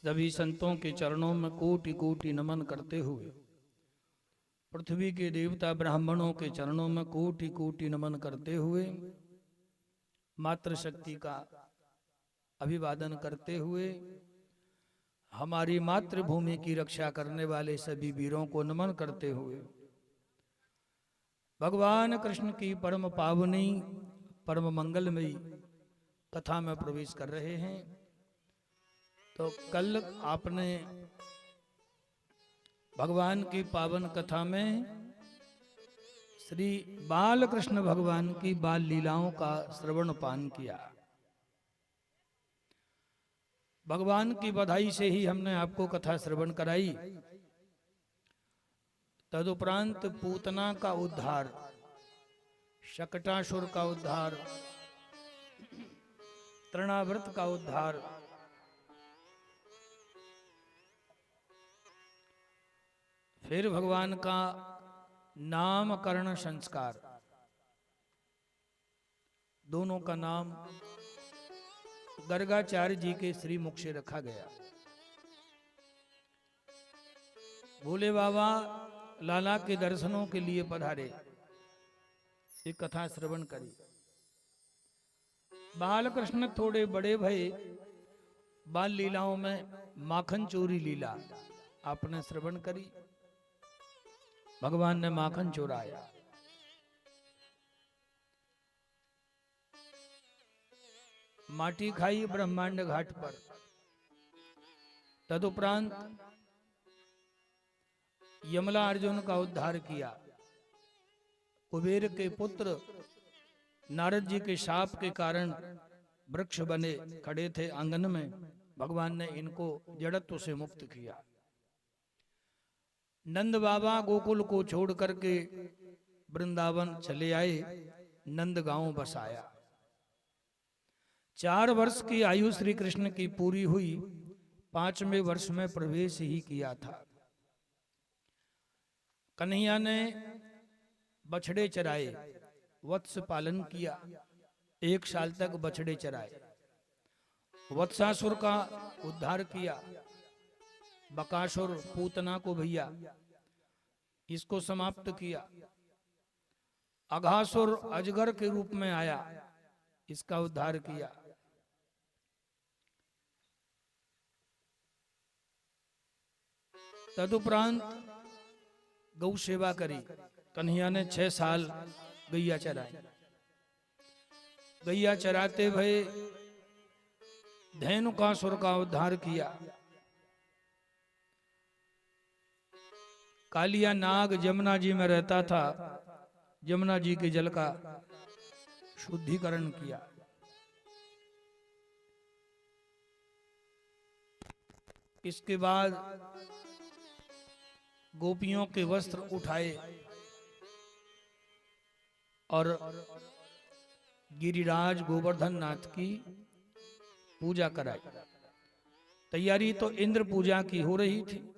सभी संतों के चरणों में कोटि कोटि नमन करते हुए, पृथ्वी के देवता ब्राह्मणों के चरणों में कोटि कोटि नमन करते हुए, मातृशक्ति का अभिवादन करते हुए, हमारी मातृभूमि की रक्षा करने वाले सभी वीरों को नमन करते हुए, भगवान कृष्ण की परम पावनी परम मंगलमयी कथा में प्रवेश कर रहे हैं। तो कल आपने भगवान की पावन कथा में श्री बाल कृष्ण भगवान की बाल लीलाओं का श्रवण पान किया। भगवान की बधाई से ही हमने आपको कथा श्रवण कराई। तदुपरांत पूतना का उद्धार, शकटासुर का उद्धार, तृणाव्रत का उद्धार, फिर भगवान का नामकरण संस्कार, दोनों का नाम गर्गाचार्य जी के श्रीमुख से रखा गया। भोले बाबा लाला के दर्शनों के लिए पधारे, एक कथा श्रवण करी। बाल कृष्ण थोड़े बड़े भये, बाल लीलाओं में माखन चोरी लीला आपने श्रवण करी। भगवान ने माखन चोराया। माटी खाई ब्रह्मांड घाट पर। तदुपरांत यमला अर्जुन का उद्धार किया। कुबेर के पुत्र नारद जी के शाप के कारण वृक्ष बने खड़े थे आंगन में, भगवान ने इनको जड़त्व से मुक्त किया। नंद बाबा गोकुल को छोड़ करके वृंदावन चले आए, नंद गांव बसाया। 4 वर्ष की आयु श्री कृष्ण की पूरी हुई, 5वें वर्ष में प्रवेश ही किया था। कन्हैया ने बछड़े चराए, वत्स पालन किया, 1 साल तक बछड़े चराए। वत्सासुर का उद्धार किया। बकासुर पूतना को भैया इसको समाप्त किया। अघासुर अजगर के रूप में आया, इसका उद्धार किया। तदुपरांत गौ सेवा करी। कन्हैया ने 6 साल गैया चराई। गैया चराते भये धेनुकासुर का उद्धार किया। कालिया नाग जमुना जी में रहता था, जमुना जी के जल का शुद्धिकरण किया। इसके बाद गोपियों के वस्त्र उठाए और गिरिराज गोवर्धन नाथ की पूजा कराई। तैयारी तो इंद्र पूजा की हो रही थी,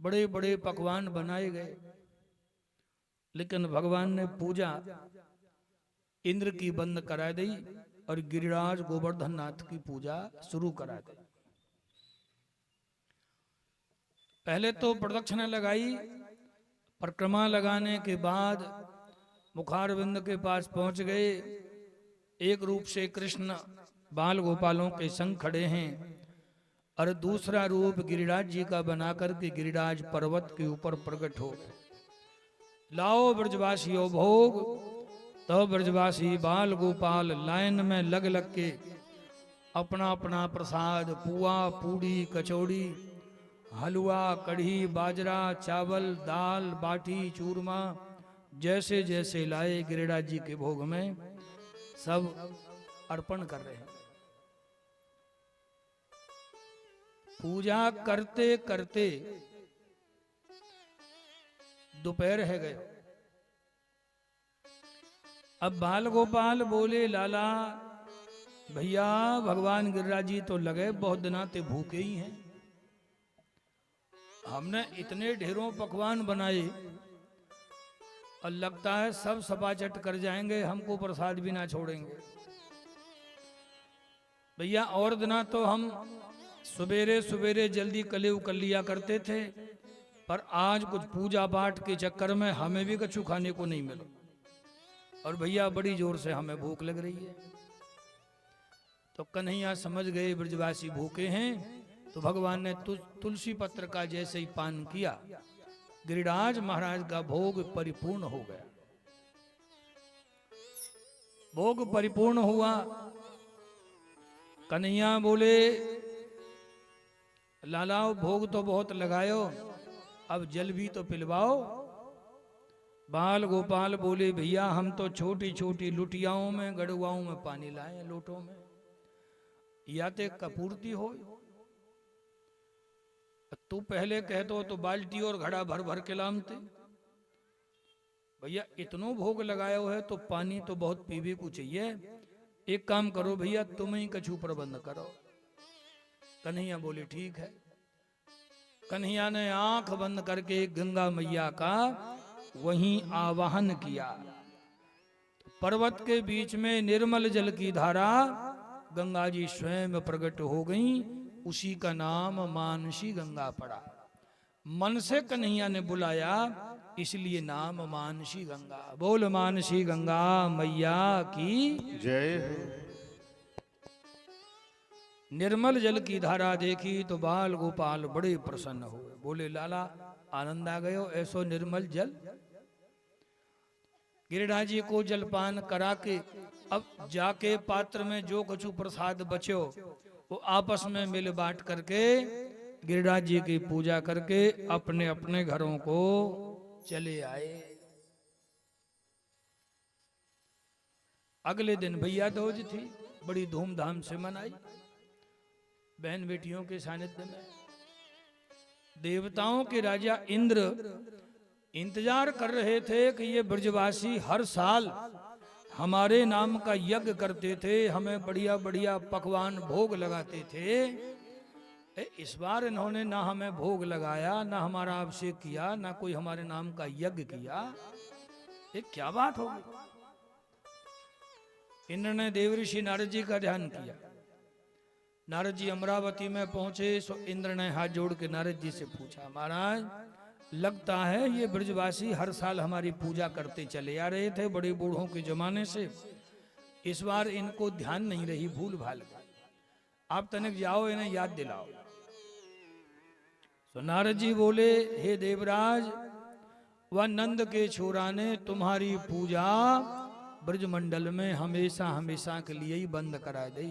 बड़े बड़े पकवान बनाए गए, लेकिन भगवान ने पूजा इंद्र की बंद करा दी और गिरिराज गोवर्धन नाथ की पूजा शुरू करा दी। पहले तो प्रदक्षिणा लगाई, परिक्रमा लगाने के बाद मुखारविंद के पास पहुंच गए। एक रूप से कृष्ण बाल गोपालों के संग खड़े हैं और दूसरा रूप गिरिराज जी का बनाकर के गिरिराज पर्वत के ऊपर प्रकट हो गए। लाओ ब्रजवासियों भोग। तो ब्रजवासी बाल गोपाल लाइन में लग लग के अपना अपना प्रसाद, पुआ, पूड़ी, कचौड़ी, हलवा, कढ़ी, बाजरा, चावल, दाल, बाटी, चूरमा जैसे जैसे लाए गिरिराज जी के भोग में सब अर्पण कर रहे हैं। पूजा करते करते दोपहर है गए। अब बाल गोपाल बोले, लाला भैया भगवान गिरिराज जी तो लगे बहुत दिनाते भूखे ही हैं। हमने इतने ढेरों पकवान बनाए और लगता है सब सपाचट कर जाएंगे, हमको प्रसाद भी ना छोड़ेंगे। भैया और दिना तो हम सवेरे सवेरे जल्दी कलेव कर लिया करते थे, पर आज कुछ पूजा पाठ के चक्कर में हमें भी कछु खाने को नहीं मिला। और भैया बड़ी जोर से हमें भूख लग रही है। तो कन्हैया समझ गए ब्रजवासी भूखे हैं, तो भगवान ने तुलसी पत्र का जैसे ही पान किया, गिरिराज महाराज का भोग परिपूर्ण हो गया। भोग परिपूर्ण हुआ। कन्हैया बोले, लालाओ भोग तो बहुत लगायो, अब जल भी तो पिलवाओ। बाल गोपाल बोले, भैया हम तो छोटी छोटी लुटियाओं में गड़ुआओं में पानी लाए लोटों में, या ते कपूर्ति हो। तू पहले कहतो तो बाल्टी और घड़ा भर भर के लामते। भैया इतनो भोग लगाया है तो पानी तो बहुत पीवे को चाहिए। एक काम करो भैया, तुम ही कछु प्रबंध करो। कन्हैया बोले ठीक है। कन्हैया ने आंख बंद करके गंगा मैया का वहीं आवाहन किया। पर्वत के बीच में निर्मल जल की धारा गंगा जी स्वयं प्रकट हो गई। उसी का नाम मानसी गंगा पड़ा। मन से कन्हैया ने बुलाया, इसलिए नाम मानसी गंगा। बोल मानसी गंगा मैया की जय। निर्मल जल की धारा देखी तो बाल गोपाल बड़े प्रसन्न हुए। बोले, लाला आनंद आ गयो, ऐसो निर्मल जल। गिरिराज जी को जलपान करा के अब जाके पात्र में जो कछु प्रसाद बचो वो आपस में मिल बांट करके गिरिराज जी की पूजा करके अपने अपने घरों को चले आए। अगले दिन भैया दूज थी, बड़ी धूमधाम से मनाई बहन बेटियों के सानिध्य में। देवताओं के राजा इंद्र इंतजार कर रहे थे कि ये ब्रजवासी हर साल हमारे नाम का यज्ञ करते थे, हमें बढ़िया बढ़िया पकवान भोग लगाते थे। इस बार इन्होंने ना हमें भोग लगाया, ना हमारा अभिषेक किया, ना कोई हमारे नाम का यज्ञ किया। ये क्या बात होगी। इंद्र ने देवऋषि नारद जी का ध्यान किया। नारद जी अमरावती में पहुंचे सो इंद्र ने हाथ जोड़ के नारद जी से पूछा, महाराज लगता है ये ब्रजवासी हर साल हमारी पूजा करते चले आ रहे थे बड़े बूढ़ों के जमाने से, इस बार इनको ध्यान नहीं रही, भूल भाल गई, आप तनिक जाओ इन्हें याद दिलाओ। तो नारद जी बोले, हे देवराज, वह नंद के छोरा ने तुम्हारी पूजा ब्रजमंडल में हमेशा हमेशा के लिए ही बंद करा दी।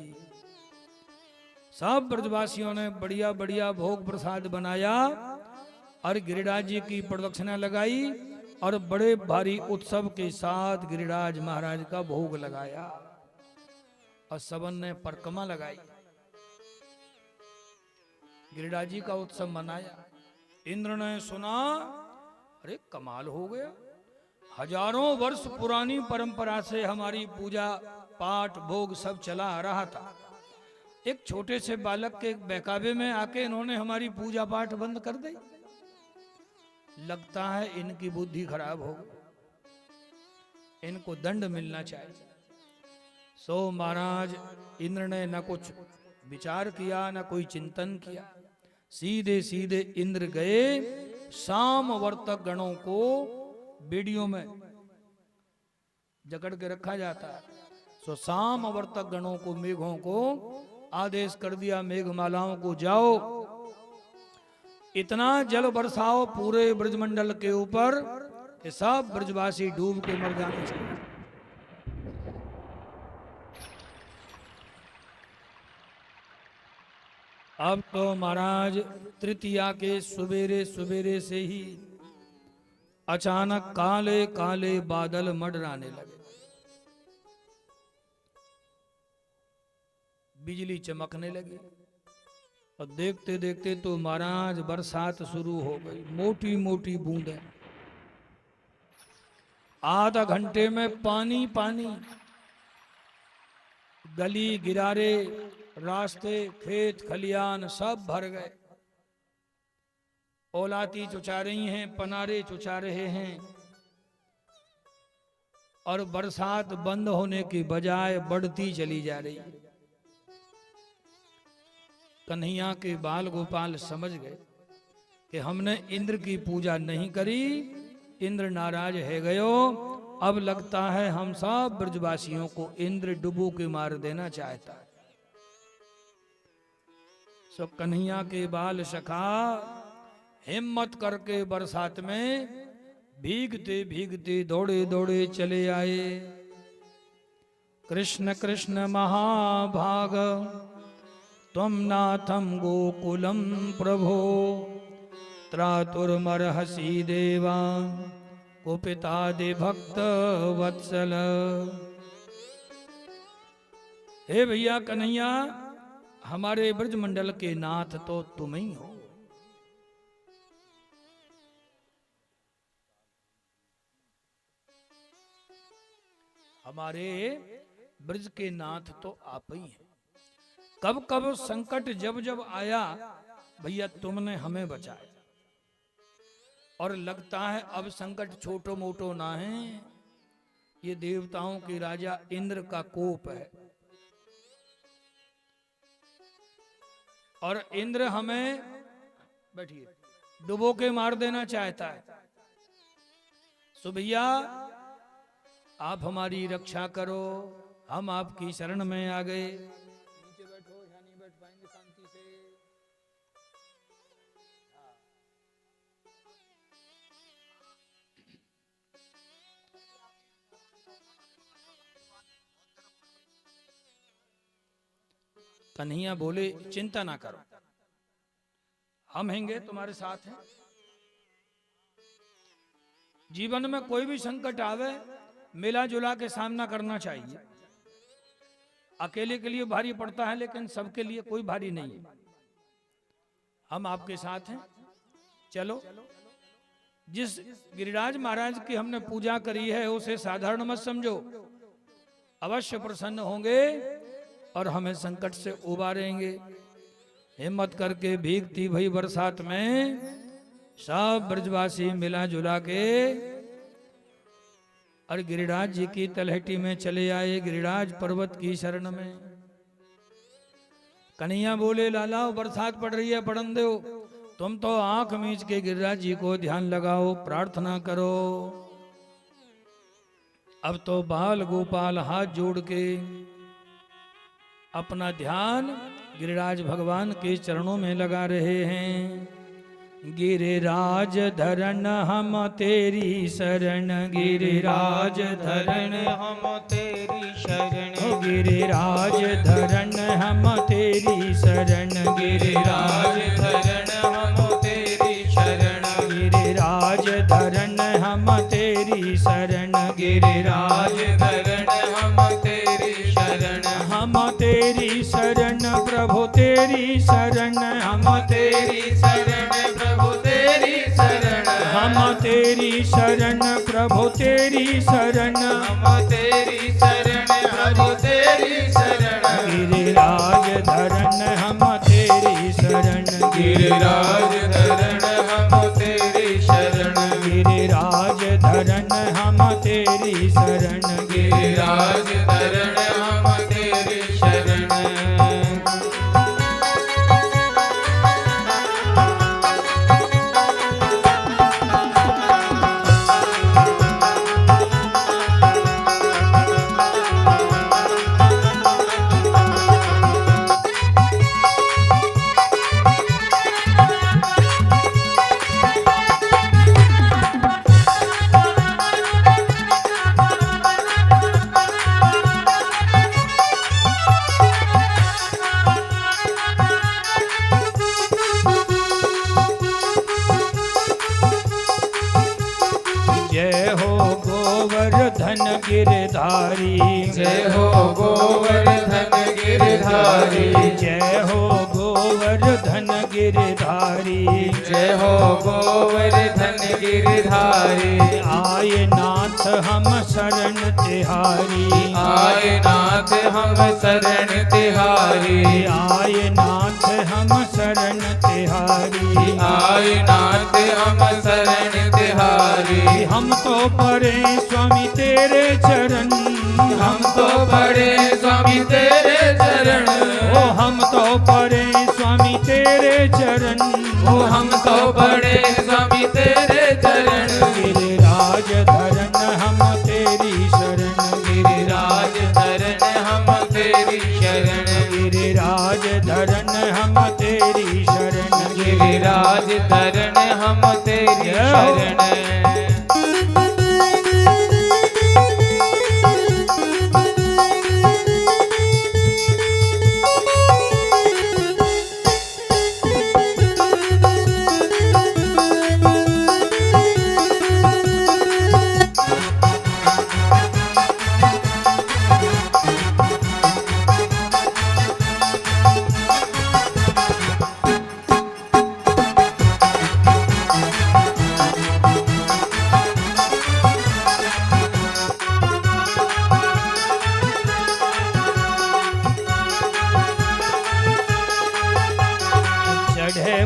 सब ब्रजवासियों ने बढ़िया बढ़िया भोग प्रसाद बनाया और गिरिराज जी की प्रदक्षिणा लगाई और बड़े भारी उत्सव के साथ गिरिराज महाराज का भोग लगाया और सबन ने परिक्रमा लगाई, गिरिराज जी का उत्सव मनाया। इंद्र ने सुना, अरे कमाल हो गया, हजारों वर्ष पुरानी परंपरा से हमारी पूजा पाठ भोग सब चला आ रहा था, एक छोटे से बालक के बहकावे में आके इन्होंने हमारी पूजा पाठ बंद कर दी। लगता है इनकी बुद्धि खराब हो गई, इनको दंड मिलना चाहिए। सो महाराज इंद्र ने न कुछ विचार किया न कोई चिंतन किया, सीधे सीधे इंद्र गए शाम वर्तक गणों को बेड़ियों में जकड़ के रखा जाता है। सो शाम वर्तक गणों को, मेघों को आदेश कर दिया, मेघमालाओं को जाओ इतना जल बरसाओ पूरे ब्रजमंडल के ऊपर कि सब ब्रजवासी डूब के मर जाने चाहिए। अब तो महाराज तृतीया के सवेरे सवेरे से ही अचानक काले काले बादल मंडराने लगे, बिजली चमकने लगी और देखते देखते तो महाराज बरसात शुरू हो गई, मोटी मोटी बूंदें, आधा घंटे में पानी पानी, गली गिरारे रास्ते खेत खलियान सब भर गए। औलाती चुचा रही हैं, पनारे चुचा रहे हैं और बरसात बंद होने की बजाय बढ़ती चली जा रही है। कन्हैया के बाल गोपाल समझ गए कि हमने इंद्र की पूजा नहीं करी, इंद्र नाराज है गयो। अब लगता है हम सब ब्रजवासियों को इंद्र डुबो के मार देना चाहता है। सो कन्हैया के बाल सखा हिम्मत करके बरसात में भीगते भीगते दौड़े दौड़े चले आए। कृष्ण कृष्ण महाभाग त्वं नाथम गोकुलम प्रभो त्रातुर्मर्हसि देवा कुपितादि भक्त वत्सल। हे भैया कन्हैया, हमारे ब्रजमंडल के नाथ तो तुम ही हो। हमारे ब्रज के नाथ तो आप ही हैं। कब कब संकट जब जब आया भैया तुमने हमें बचाया, और लगता है अब संकट छोटो मोटो ना है, ये देवताओं के राजा इंद्र का कोप है। और इंद्र हमें बैठिए डुबो के मार देना चाहता है। सो भैया आप हमारी रक्षा करो, हम आपकी शरण में आ गए। नीचे बैठो, यहाँ नहीं बैठ पाएंगे शांति से। कन्हैया बोले चिंता ना करो, हम हैंगे तुम्हारे साथ हैं। जीवन में कोई भी संकट आवे मिला जुला के सामना करना चाहिए। अकेले के लिए भारी पड़ता है, लेकिन सबके लिए कोई भारी नहीं है। हम आपके साथ हैं, चलो। जिस गिरिराज महाराज की हमने पूजा करी है उसे साधारण मत समझो, अवश्य प्रसन्न होंगे और हमें संकट से उबारेंगे। हिम्मत करके भीगती भई बरसात में सब ब्रजवासी मिला जुला के और गिरिराज जी की तलहटी में चले आए, गिरिराज पर्वत की शरण में। कन्हैया बोले लाला बरसात पड़ रही है, पड़न दो, तुम तो आंख मीच के गिरिराज जी को ध्यान लगाओ, प्रार्थना करो। अब तो बाल गोपाल हाथ जोड़ के अपना ध्यान गिरिराज भगवान के चरणों में लगा रहे हैं। गिरिराज धरण हम तेरी शरण, गिरिराज धरण हम तेरी शरण, गिरिराज धरण हम तेरी शरण, गिरिराज धरण हम तेरी शरण, गिरिराज धरण हम तेरी शरण, गिरिराज धरण हम तेरी शरण, हम तेरी शरण प्रभु तेरी शरण, हम तेरी शरण प्रभु तेरी शरण, हम तेरी शरण प्रभु तेरी शरण, हम तेरी शरण प्रभु तेरी शरण, गिरिराज धरण हम तेरी शरण, गिरिराज धरण हम तेरी शरण, गिरिराज धरण हम तेरी शरण, गिरिराज धरण हम तेरी शरण। गिरधारी जय हो गोवर्धन गिरधारी, जय हो गोवर्धन गिरधारी, जय हो गोवर्धन गिरधारी। आए नाथ हम शरण तिहारी, आए नाथ हम शरण तिहारी, आए नाथ हम शरण तिहारी, आए नाथ हम शरण तिहारी। हम तो पड़े स्वामी तेरे चरण, हम तो पड़े स्वामी तेरे चरण, ओ हम तो पड़े स्वामी चरण, ओ हम तो पड़े स्वामी तेरे चरण। गिरिराज धरन हम तेरी शरण, गिरिराज धरन हम तेरी शरण, गिरिराज धरन हम तेरी शरण, गिरिराज धरन हम तेरी शरण।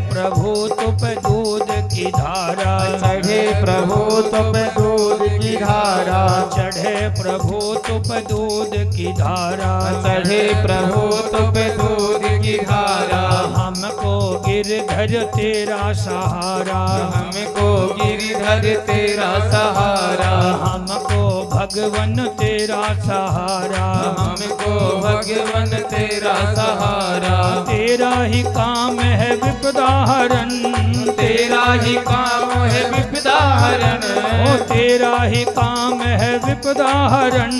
प्रभु तुप दूध की धारा, चढ़े प्रभु तुम दूध की धारा, चढ़े प्रभु तुप दूध की धारा, चढ़े प्रभु तुम दूध की धारा। हमको गिरधर तेरा सहारा, हमको गिरिधर तेरा सहारा, हमको भगवन तेरा सहारा, हमको भगवन तेरा सहारा। तेरा ही काम है विपदा हरण, तेरा ही काम है विपदा हरण, ओ तेरा ही काम है विपदा हरण,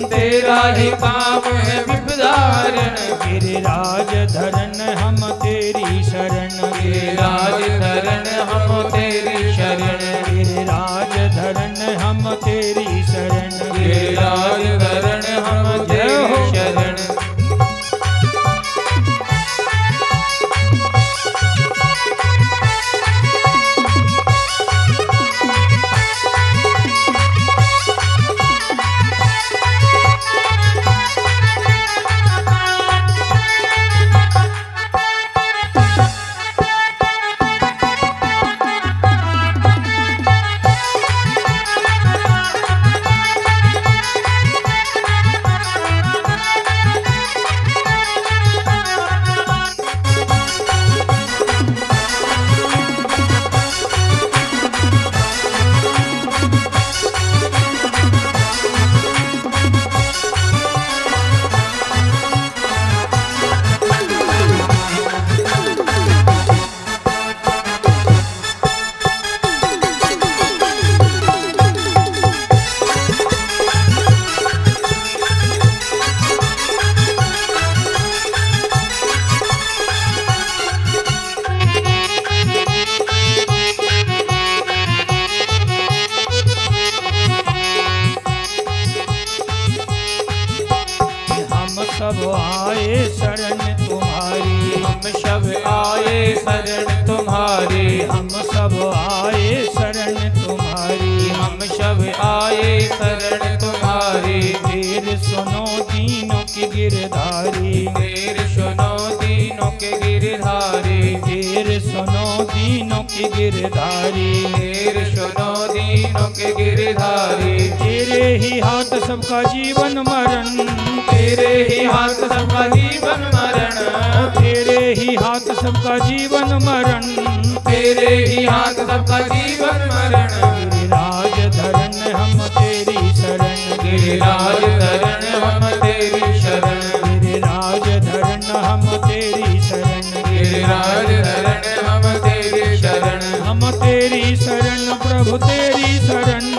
तेरा ही काम है विपदा हरण। गिरिराज धरन हम तेरी शरण, गिरिराज धरन हम तेरी शरण, गिरिराज धरन हम तेरी शरण, गिरिराज धरन हम तेरी शरण। सब आए शरण तुम्हारी, हम सब आए शरण तुम्हारी, हम सब आए शरण तुम्हारी, हम सब आए शरण तुम्हारी। फिर सुनो दीनों की गिरधारी, फिर सुनो दीनों के गिरधारी, फिर सुनो दीनों की गिरधारी, फिर सुनो दीनों के गिरधारी। तेरे ही हाथ सबका जीवन मरण, तेरे ही हाथ सबका जीवन मरण, तेरे ही हाथ सबका जीवन मरण, तेरे ही हाथ सबका जीवन मरण। गिरिराज धरन हम तेरी शरण, गिरिराज धरन हम तेरी शरण, गिरिराज धरन हम तेरी शरण, गिरिराज धरन हम तेरी शरण। हम तेरी शरण प्रभु तेरी शरण,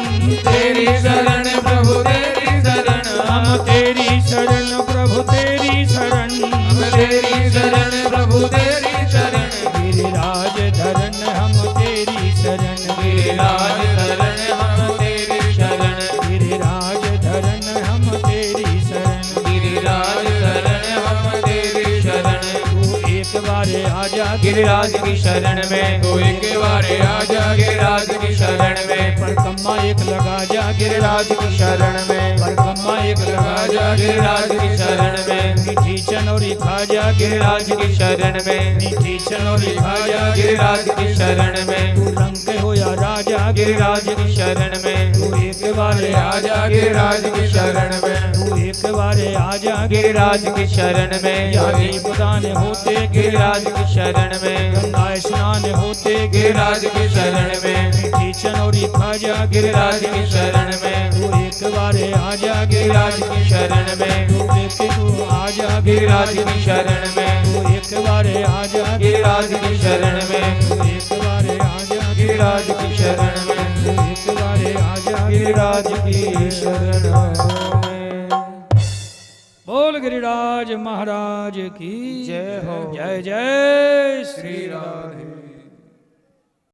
तेरी शरण प्रभु तेरी शरण, हम तेरी शरण प्रभु तेरी शरण, हम तेरी शरण प्रभु तेरी शरण। गिरिराज धरन हम तेरी शरण, गिरिराज धरन हम तेरी शरण, गिरिराज धरन हम तेरी शरण, गिरिराज धरन हम तेरी शरण। तू एक बार आजा गिरिराज की शरण में, तू एक बार आजा गिरिराज की शरण में। परिक्रमा एक लगा जा गिरिराज की शरण में, परिक्रमा एक लगा जा गिरिराज की शरण में। मीठी चनौरी खा जा गिरिराज की शरण में, मीठी चनौरी खा जा गिरिराज की शरण में। तू रंग के हो या राजा गिरिराज की शरण में, तू एक बार आजा गिरिराज की शरण में। तू तू एक बारे आजा गिरिराज की शरण में या दीपदान होते गिरिराज की शरण में गंगा स्नान होते गिरिराज की शरण में मीठी चनौरी खाजा गिरिराज की शरण में तू एक बारे आजा गिरिराज की शरण में तू देखे तू आजा गिरिराज की शरण में तू एक बारे आजा गिरिराज की शरण में तू एक बारे आजा गिरिराज की शरण में तू एक बारे आजा गिरिराज की शरण में। बोल गिरिराज महाराज की जय हो। जय जय श्री राधे।